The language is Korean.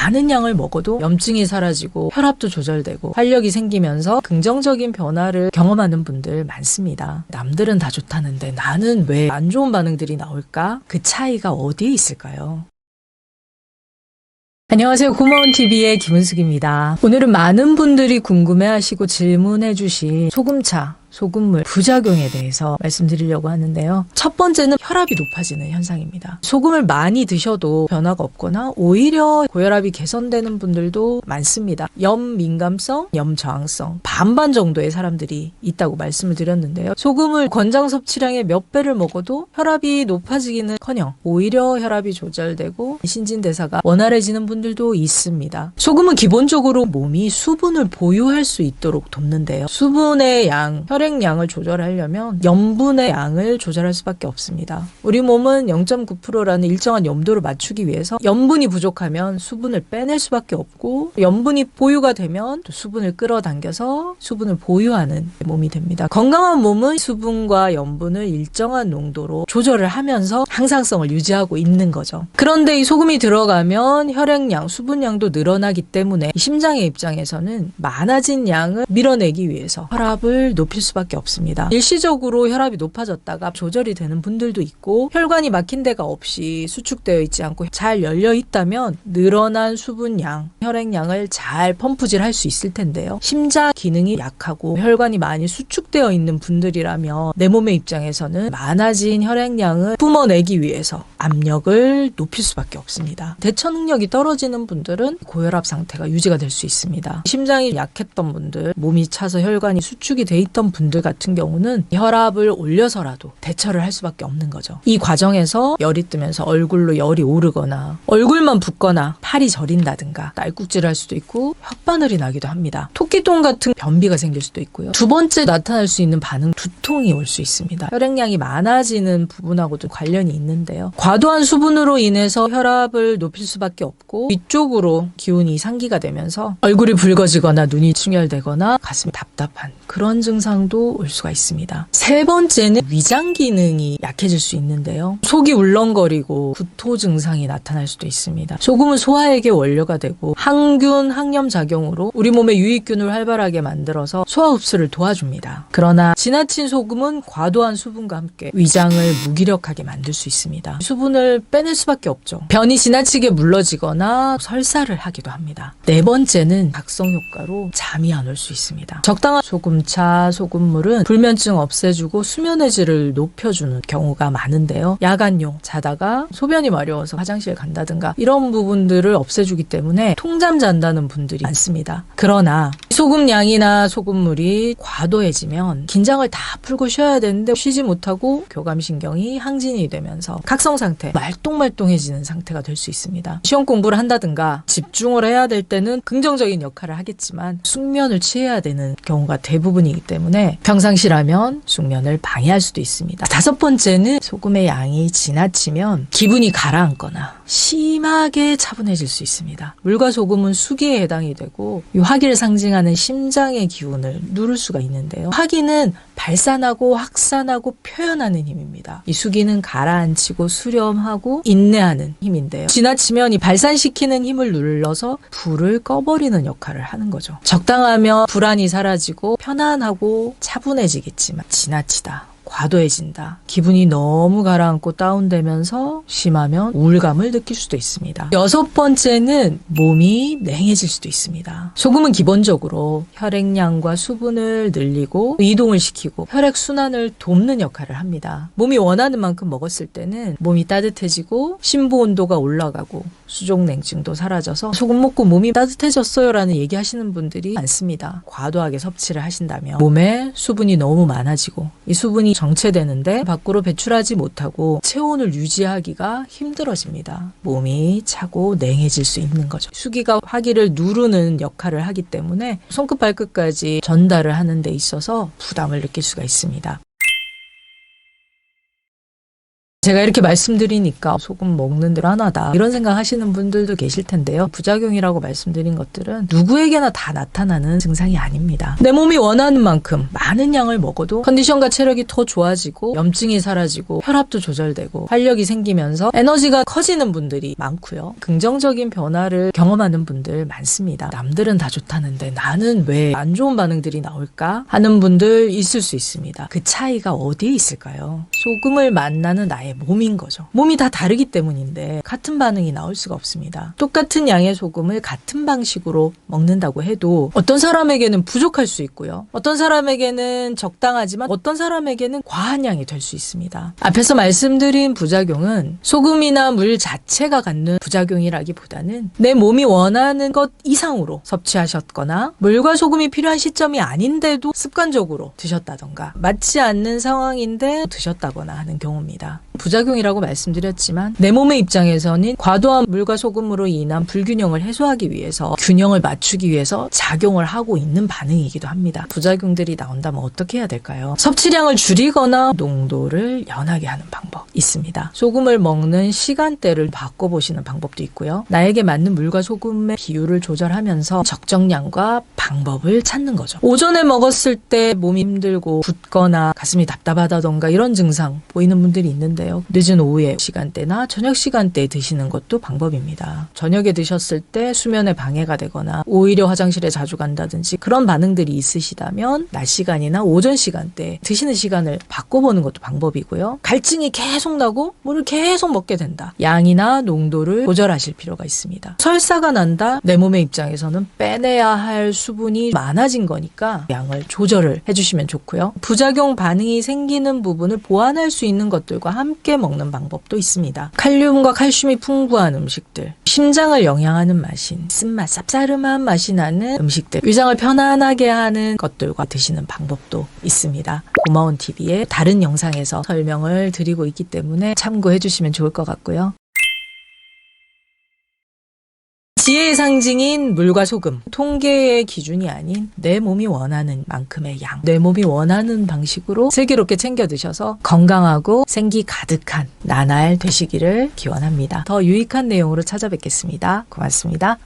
많은 양을 먹어도 염증이 사라지고 혈압도 조절되고 활력이 생기면서 긍정적인 변화를 경험하는 분들 많습니다. 남들은 다 좋다는데 나는 왜 안 좋은 반응들이 나올까? 그 차이가 어디에 있을까요? 안녕하세요. 고마운TV의 김은숙입니다. 오늘은 많은 분들이 궁금해하시고 질문해주신 소금차, 소금물 부작용에 대해서 말씀드리려고 하는데요. 첫 번째는 혈압이 높아지는 현상입니다. 소금을 많이 드셔도 변화가 없거나 오히려 고혈압이 개선되는 분들도 많습니다. 염 민감성, 염 저항성 반반 정도의 사람들이 있다고 말씀을 드렸는데요. 소금을 권장 섭취량의 몇 배를 먹어도 혈압이 높아지기는커녕 오히려 혈압이 조절되고 신진대사가 원활해지는 분들도 있습니다. 소금은 기본적으로 몸이 수분을 보유할 수 있도록 돕는데요. 수분의 양, 혈액량을 조절하려면 염분의 양을 조절할 수밖에 없습니다. 우리 몸은 0.9%라는 일정한 염도를 맞추기 위해서 염분이 부족하면 수분을 빼낼 수밖에 없고 염분이 보유가 되면 또 수분을 끌어당겨서 수분을 보유하는 몸이 됩니다. 건강한 몸은 수분과 염분을 일정한 농도로 조절을 하면서 항상성을 유지하고 있는 거죠. 그런데 이 소금이 들어가면 혈액량, 수분량도 늘어나기 때문에 심장의 입장에서는 많아진 양을 밀어내기 위해서 혈압을 높일 수밖에 없습니다. 일시적으로 혈압이 높아졌다가 조절이 되는 분들도 있고 혈관이 막힌 데가 없이 수축되어 있지 않고 잘 열려 있다면 늘어난 수분량, 혈액량을 잘 펌프질할 수 있을 텐데요. 심장 기능이 약하고 혈관이 많이 수축되어 있는 분들이라면 내 몸의 입장에서는 많아진 혈액량을 뿜어내기 위해서 압력을 높일 수밖에 없습니다. 대처 능력이 떨어지는 분들은 고혈압 상태가 유지가 될 수 있습니다. 심장이 약했던 분들, 몸이 차서 혈관이 수축이 돼 있던 분들 같은 경우는 혈압을 올려서라도 대처를 할 수밖에 없는 거죠. 이 과정에서 열이 뜨면서 얼굴로 열이 오르거나 얼굴만 붓거나 팔이 저린다든가 날꾹질을 할 수도 있고 혓바늘이 나기도 합니다. 토끼똥 같은 변비가 생길 수도 있고요. 두 번째 나타날 수 있는 반응, 두통이 올 수 있습니다. 혈액량이 많아지는 부분하고도 관련이 있는데요. 과도한 수분으로 인해서 혈압을 높일 수밖에 없고 위쪽으로 기운이 상기가 되면서 얼굴이 붉어지거나 눈이 충혈되거나 가슴이 답답한 그런 증상도 올 수가 있습니다. 세 번째는 위장 기능이 약해질 수 있는데요. 속이 울렁거리고 구토 증상이 나타날 수도 있습니다. 소금은 소화액의 원료가 되고 항균, 항염 작용으로 우리 몸의 유익균을 활발하게 만들어서 소화 흡수를 도와줍니다. 그러나 지나친 소금은 과도한 수분과 함께 위장을 무기력하게 만들 수 있습니다. 수분을 빼낼 수밖에 없죠. 변이 지나치게 물러지거나 설사를 하기도 합니다. 네 번째는 각성 효과로 잠이 안 올 수 있습니다. 적당한 소금차, 소금물은 불면증 없애주고 수면의 질을 높여주는 경우가 많은데요. 야간용 자다가 소변이 마려워서 화장실 간다든가 이런 부분들을 없애주기 때문에 통잠 잔다는 분들이 많습니다. 그러나 소금량이나 소금물이 과도해지면 긴장을 다 풀고 쉬어야 되는데 쉬지 못하고 교감신경이 항진이 되면서 각성 상태, 말똥말똥해지는 상태가 될 수 있습니다. 시험 공부를 한다든가 집중을 해야 될 때는 긍정적인 역할을 하겠지만 숙면을 취해야 되는 경우가 대부분이기 때문에 평상시라면 숙면을 방해할 수도 있습니다. 다섯 번째는 소금의 양이 지나치면 기분이 가라앉거나 심하게 차분해질 수 있습니다. 물과 소금은 수기에 해당이 되고 이 화기를 상징하는 심장의 기운을 누를 수가 있는데요. 화기는 발산하고 확산하고 표현하는 힘입니다. 이 수기는 가라앉히고 수렴하고 인내하는 힘인데요. 지나치면 이 발산시키는 힘을 눌러서 불을 꺼버리는 역할을 하는 거죠. 적당하면 불안이 사라지고 편안하고 차분해지겠지만 지나치다, 과도해진다, 기분이 너무 가라앉고 다운되면서 심하면 우울감을 느낄 수도 있습니다. 여섯 번째는 몸이 냉해질 수도 있습니다. 소금은 기본적으로 혈액량과 수분을 늘리고 이동을 시키고 혈액순환을 돕는 역할을 합니다. 몸이 원하는 만큼 먹었을 때는 몸이 따뜻해지고 심부 온도가 올라가고 수족냉증도 사라져서 소금 먹고 몸이 따뜻해졌어요 라는 얘기하시는 분들이 많습니다. 과도하게 섭취를 하신다면 몸에 수분이 너무 많아지고 이 수분이 정체되는데 밖으로 배출하지 못하고 체온을 유지하기가 힘들어집니다. 몸이 차고 냉해질 수 있는 거죠. 수기가 화기를 누르는 역할을 하기 때문에 손끝 발끝까지 전달을 하는 데 있어서 부담을 느낄 수가 있습니다. 제가 이렇게 말씀드리니까 소금 먹는 들 하나다 이런 생각하시는 분들도 계실 텐데요. 부작용이라고 말씀드린 것들은 누구에게나 다 나타나는 증상이 아닙니다. 내 몸이 원하는 만큼 많은 양을 먹어도 컨디션과 체력이 더 좋아지고 염증이 사라지고 혈압도 조절되고 활력이 생기면서 에너지가 커지는 분들이 많고요. 긍정적인 변화를 경험하는 분들 많습니다. 남들은 다 좋다는데 나는 왜 안 좋은 반응들이 나올까 하는 분들 있을 수 있습니다. 그 차이가 어디에 있을까요? 소금을 만나는 나의 몸인 거죠. 몸이 다 다르기 때문인데 같은 반응이 나올 수가 없습니다. 똑같은 양의 소금을 같은 방식으로 먹는다고 해도 어떤 사람에게는 부족할 수 있고요. 어떤 사람에게는 적당하지만 어떤 사람에게는 과한 양이 될 수 있습니다. 앞에서 말씀드린 부작용은 소금이나 물 자체가 갖는 부작용이라기보다는 내 몸이 원하는 것 이상으로 섭취하셨거나 물과 소금이 필요한 시점이 아닌데도 습관적으로 드셨다던가 맞지 않는 상황인데 드셨다거나 하는 경우입니다. 부작용이라고 말씀드렸지만 내 몸의 입장에서는 과도한 물과 소금으로 인한 불균형을 해소하기 위해서 균형을 맞추기 위해서 작용을 하고 있는 반응이기도 합니다. 부작용들이 나온다면 어떻게 해야 될까요? 섭취량을 줄이거나 농도를 연하게 하는 방법 있습니다. 소금을 먹는 시간대를 바꿔보시는 방법도 있고요. 나에게 맞는 물과 소금의 비율을 조절하면서 적정량과 방법을 찾는 거죠. 오전에 먹었을 때 몸이 힘들고 붓거나 가슴이 답답하다던가 이런 증상 보이는 분들이 있는데요. 늦은 오후에 시간대나 저녁 시간대에 드시는 것도 방법입니다. 저녁에 드셨을 때 수면에 방해가 되거나 오히려 화장실에 자주 간다든지 그런 반응들이 있으시다면 낮 시간이나 오전 시간대에 드시는 시간을 바꿔보는 것도 방법이고요. 갈증이 계속 나고 물을 계속 먹게 된다. 양이나 농도를 조절하실 필요가 있습니다. 설사가 난다. 내 몸의 입장에서는 빼내야 할 수분이 많아진 거니까 양을 조절을 해주시면 좋고요. 부작용 반응이 생기는 부분을 보완할 수 있는 것들과 함께 먹는 방법도 있습니다. 칼륨과 칼슘이 풍부한 음식들, 심장을 영양하는 맛인 쓴맛, 쌉싸름한 맛이 나는 음식들, 위장을 편안하게 하는 것들과 드시는 방법도 있습니다. 고마운 TV의 다른 영상에서 설명을 드리고 있기 때문에 참고해 주시면 좋을 것 같고요. 지혜의 상징인 물과 소금, 통계의 기준이 아닌 내 몸이 원하는 만큼의 양, 내 몸이 원하는 방식으로 슬기롭게 챙겨 드셔서 건강하고 생기 가득한 나날 되시기를 기원합니다. 더 유익한 내용으로 찾아뵙겠습니다. 고맙습니다.